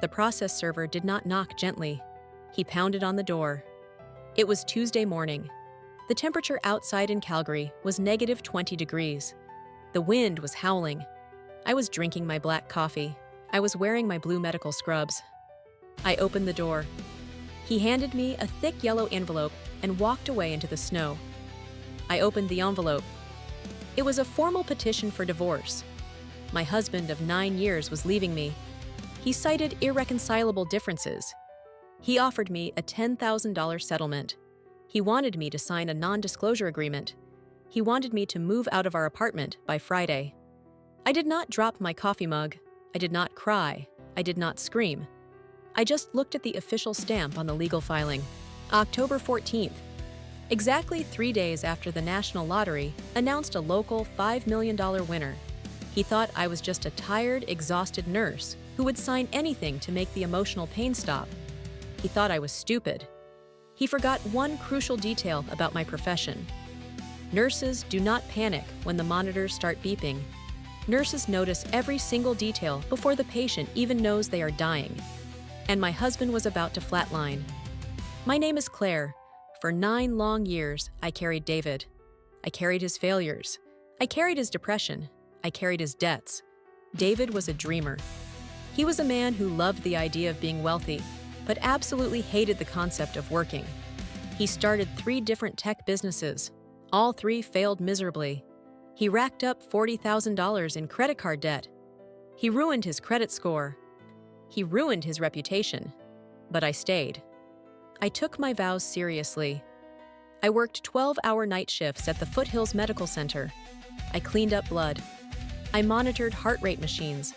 The process server did not knock gently. He pounded on the door. It was Tuesday morning. The temperature outside in Calgary was -20 degrees. The wind was howling. I was drinking my black coffee. I was wearing my blue medical scrubs. I opened the door. He handed me a thick yellow envelope and walked away into the snow. I opened the envelope. It was a formal petition for divorce. My husband of 9 years was leaving me. He cited irreconcilable differences. He offered me a $10,000 settlement. He wanted me to sign a non-disclosure agreement. He wanted me to move out of our apartment by Friday. I did not drop my coffee mug. I did not cry. I did not scream. I just looked at the official stamp on the legal filing. October 14th. Exactly 3 days after the National Lottery announced a local $5 million winner. He thought I was just a tired, exhausted nurse who would sign anything to make the emotional pain stop. He thought I was stupid. He forgot one crucial detail about my profession. Nurses do not panic when the monitors start beeping. Nurses notice every single detail before the patient even knows they are dying. And my husband was about to flatline. My name is Claire. For 9 long years, I carried David. I carried his failures. I carried his depression. I carried his debts. David was a dreamer. He was a man who loved the idea of being wealthy, but absolutely hated the concept of working. He started 3 different tech businesses. All 3 failed miserably. He racked up $40,000 in credit card debt. He ruined his credit score. He ruined his reputation. But I stayed. I took my vows seriously. I worked 12-hour night shifts at the Foothills Medical Center. I cleaned up blood. I monitored heart rate machines.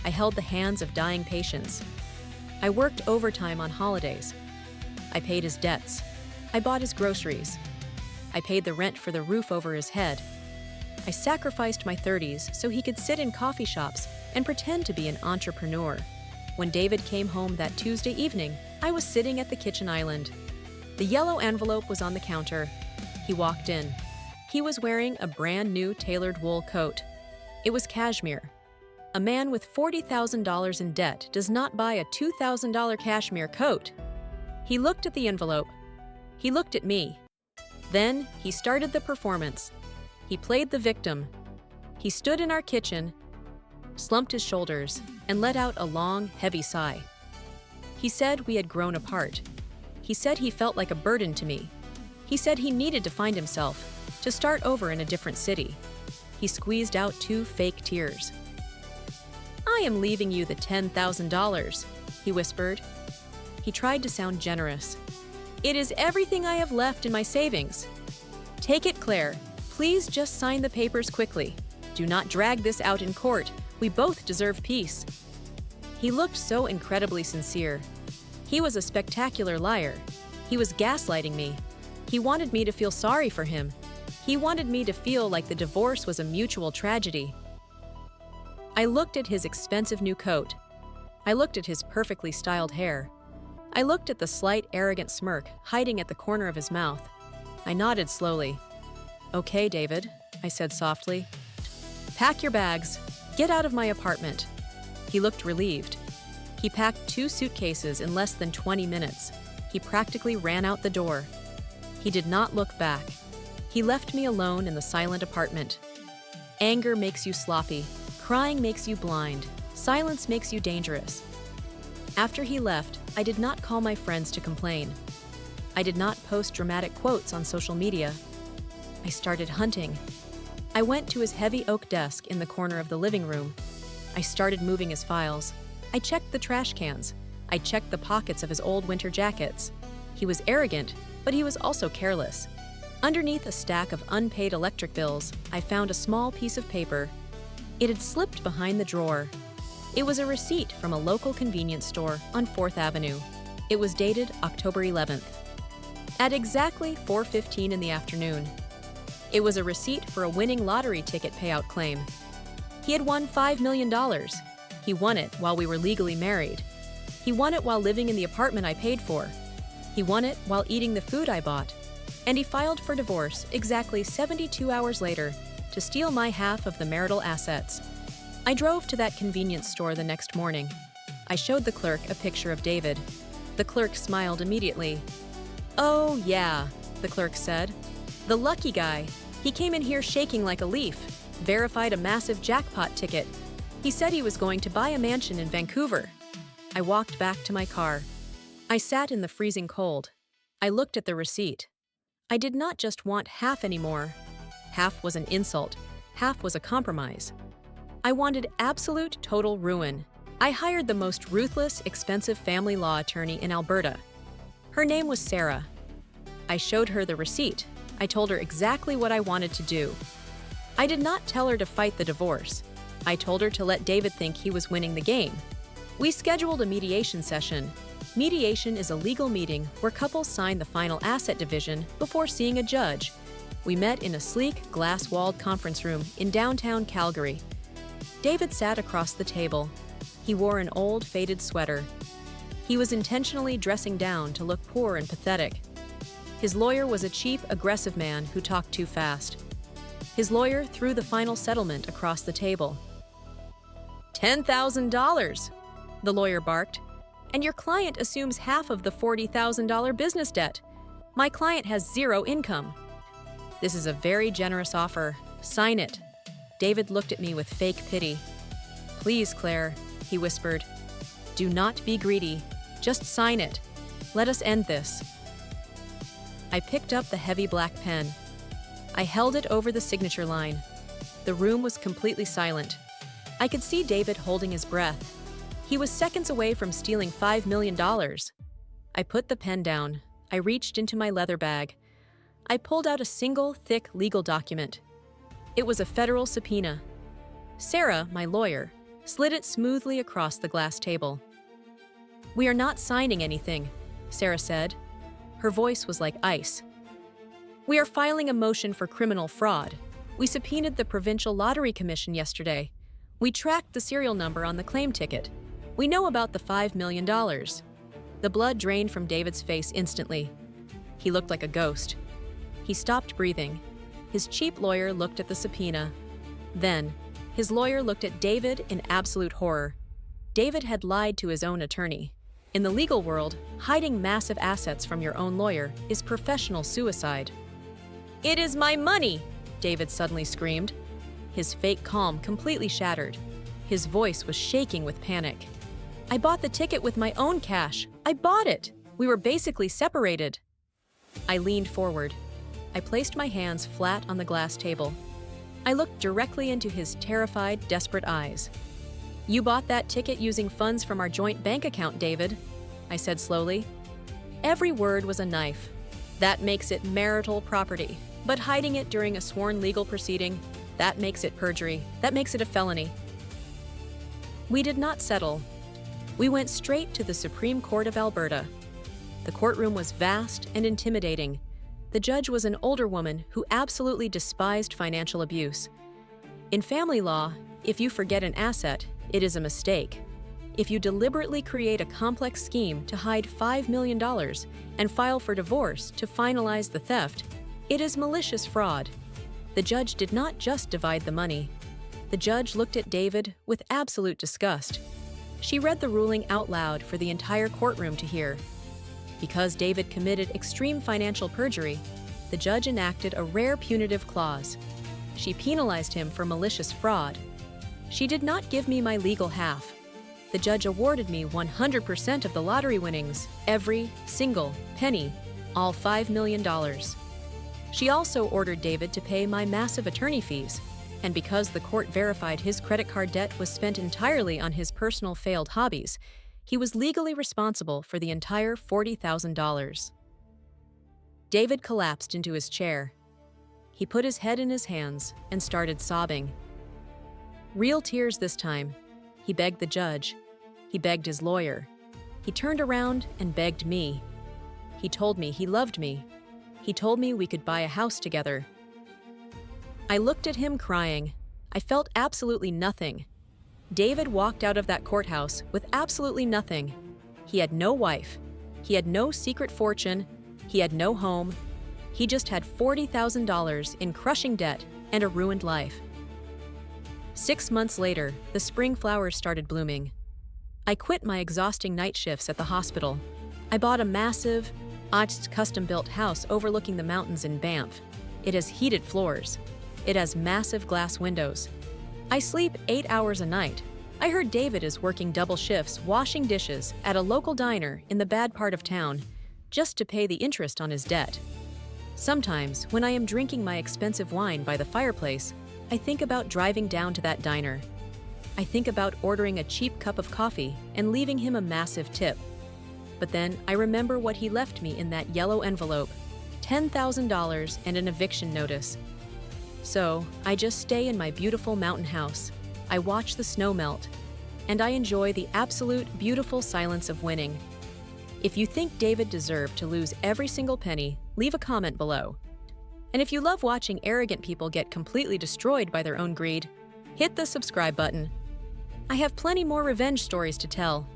I held the hands of dying patients. I worked overtime on holidays. I paid his debts. I bought his groceries. I paid the rent for the roof over his head. I sacrificed my 30s so he could sit in coffee shops and pretend to be an entrepreneur. When David came home that Tuesday evening, I was sitting at the kitchen island. The yellow envelope was on the counter. He walked in. He was wearing a brand new tailored wool coat. It was Cashmere. A man with $40,000 in debt does not buy a $2,000 cashmere coat. He looked at the envelope. He looked at me. Then he started the performance. He played the victim. He stood in our kitchen, slumped his shoulders, and let out a long, heavy sigh. He said we had grown apart. He said he felt like a burden to me. He said he needed to find himself, to start over in a different city. He squeezed out 2 fake tears. "I am leaving you the $10,000, he whispered. He tried to sound generous. "It is everything I have left in my savings. Take it, Claire. Please just sign the papers quickly. Do not drag this out in court. We both deserve peace." He looked so incredibly sincere. He was a spectacular liar. He was gaslighting me. He wanted me to feel sorry for him. He wanted me to feel like the divorce was a mutual tragedy. I looked at his expensive new coat. I looked at his perfectly styled hair. I looked at the slight, arrogant smirk hiding at the corner of his mouth. I nodded slowly. "Okay, David," I said softly. "Pack your bags. Get out of my apartment." He looked relieved. He packed 2 suitcases in less than 20 minutes. He practically ran out the door. He did not look back. He left me alone in the silent apartment. Anger makes you sloppy. Crying makes you blind. Silence makes you dangerous. After he left, I did not call my friends to complain. I did not post dramatic quotes on social media. I started hunting. I went to his heavy oak desk in the corner of the living room. I started moving his files. I checked the trash cans. I checked the pockets of his old winter jackets. He was arrogant, but he was also careless. Underneath a stack of unpaid electric bills, I found a small piece of paper. It had slipped behind the drawer. It was a receipt from a local convenience store on 4th Avenue. It was dated October 11th. At exactly 4:15 in the afternoon. It was a receipt for a winning lottery ticket payout claim. He had won $5 million. He won it while we were legally married. He won it while living in the apartment I paid for. He won it while eating the food I bought. And he filed for divorce exactly 72 hours later to steal my half of the marital assets. I drove to that convenience store the next morning. I showed the clerk a picture of David. The clerk smiled immediately. "Oh, yeah," the clerk said. "The lucky guy. He came in here shaking like a leaf, verified a massive jackpot ticket. He said he was going to buy a mansion in Vancouver." I walked back to my car. I sat in the freezing cold. I looked at the receipt. I did not just want half anymore. Half was an insult. Half was a compromise. I wanted absolute total ruin. I hired the most ruthless, expensive family law attorney in Alberta. Her name was Sarah. I showed her the receipt. I told her exactly what I wanted to do. I did not tell her to fight the divorce. I told her to let David think he was winning the game. We scheduled a mediation session. Mediation is a legal meeting where couples sign the final asset division before seeing a judge. We met in a sleek, glass-walled conference room in downtown Calgary. David sat across the table. He wore an old, faded sweater. He was intentionally dressing down to look poor and pathetic. His lawyer was a cheap, aggressive man who talked too fast. His lawyer threw the final settlement across the table. $10,000, the lawyer barked. "And your client assumes half of the $40,000 business debt. My client has zero income." "This is a very generous offer. Sign it." David looked at me with fake pity. "Please, Claire," he whispered. "Do not be greedy. Just sign it. Let us end this." I picked up the heavy black pen. I held it over the signature line. The room was completely silent. I could see David holding his breath. He was seconds away from stealing $5 million. I put the pen down. I reached into my leather bag. I pulled out a single, thick legal document. It was a federal subpoena. Sarah, my lawyer, slid it smoothly across the glass table. "We are not signing anything," Sarah said. Her voice was like ice. "We are filing a motion for criminal fraud. We subpoenaed the Provincial Lottery Commission yesterday. We tracked the serial number on the claim ticket. We know about the $5 million. The blood drained from David's face instantly. He looked like a ghost. He stopped breathing. His cheap lawyer looked at the subpoena. Then, his lawyer looked at David in absolute horror. David had lied to his own attorney. In the legal world, hiding massive assets from your own lawyer is professional suicide. "It is my money!" David suddenly screamed. His fake calm completely shattered. His voice was shaking with panic. "I bought the ticket with my own cash. I bought it. We were basically separated." I leaned forward. I placed my hands flat on the glass table. I looked directly into his terrified, desperate eyes. "You bought that ticket using funds from our joint bank account, David," I said slowly. Every word was a knife. "That makes it marital property, but hiding it during a sworn legal proceeding, that makes it perjury. That makes it a felony." We did not settle. We went straight to the Supreme Court of Alberta. The courtroom was vast and intimidating. The judge was an older woman who absolutely despised financial abuse. In family law, if you forget an asset, it is a mistake. If you deliberately create a complex scheme to hide $5 million and file for divorce to finalize the theft, it is malicious fraud. The judge did not just divide the money. The judge looked at David with absolute disgust. She read the ruling out loud for the entire courtroom to hear. Because David committed extreme financial perjury, the judge enacted a rare punitive clause. She penalized him for malicious fraud. She did not give me my legal half. The judge awarded me 100% of the lottery winnings, every single penny, all $5 million. She also ordered David to pay my massive attorney fees. And because the court verified his credit card debt was spent entirely on his personal failed hobbies, he was legally responsible for the entire $40,000. David collapsed into his chair. He put his head in his hands and started sobbing. Real tears this time. He begged the judge. He begged his lawyer. He turned around and begged me. He told me he loved me. He told me we could buy a house together. I looked at him crying. I felt absolutely nothing. David walked out of that courthouse with absolutely nothing. He had no wife. He had no secret fortune. He had no home. He just had $40,000 in crushing debt and a ruined life. 6 months later, the spring flowers started blooming. I quit my exhausting night shifts at the hospital. I bought a massive, custom-built house overlooking the mountains in Banff. It has heated floors. It has massive glass windows. I sleep 8 hours a night. I heard David is working double shifts washing dishes at a local diner in the bad part of town just to pay the interest on his debt. Sometimes, when I am drinking my expensive wine by the fireplace, I think about driving down to that diner. I think about ordering a cheap cup of coffee and leaving him a massive tip. But then I remember what he left me in that yellow envelope, $10,000 and an eviction notice. So, I just stay in my beautiful mountain house. I watch the snow melt, and I enjoy the absolute beautiful silence of winning. If you think David deserved to lose every single penny, leave a comment below. And if you love watching arrogant people get completely destroyed by their own greed, hit the subscribe button. I have plenty more revenge stories to tell.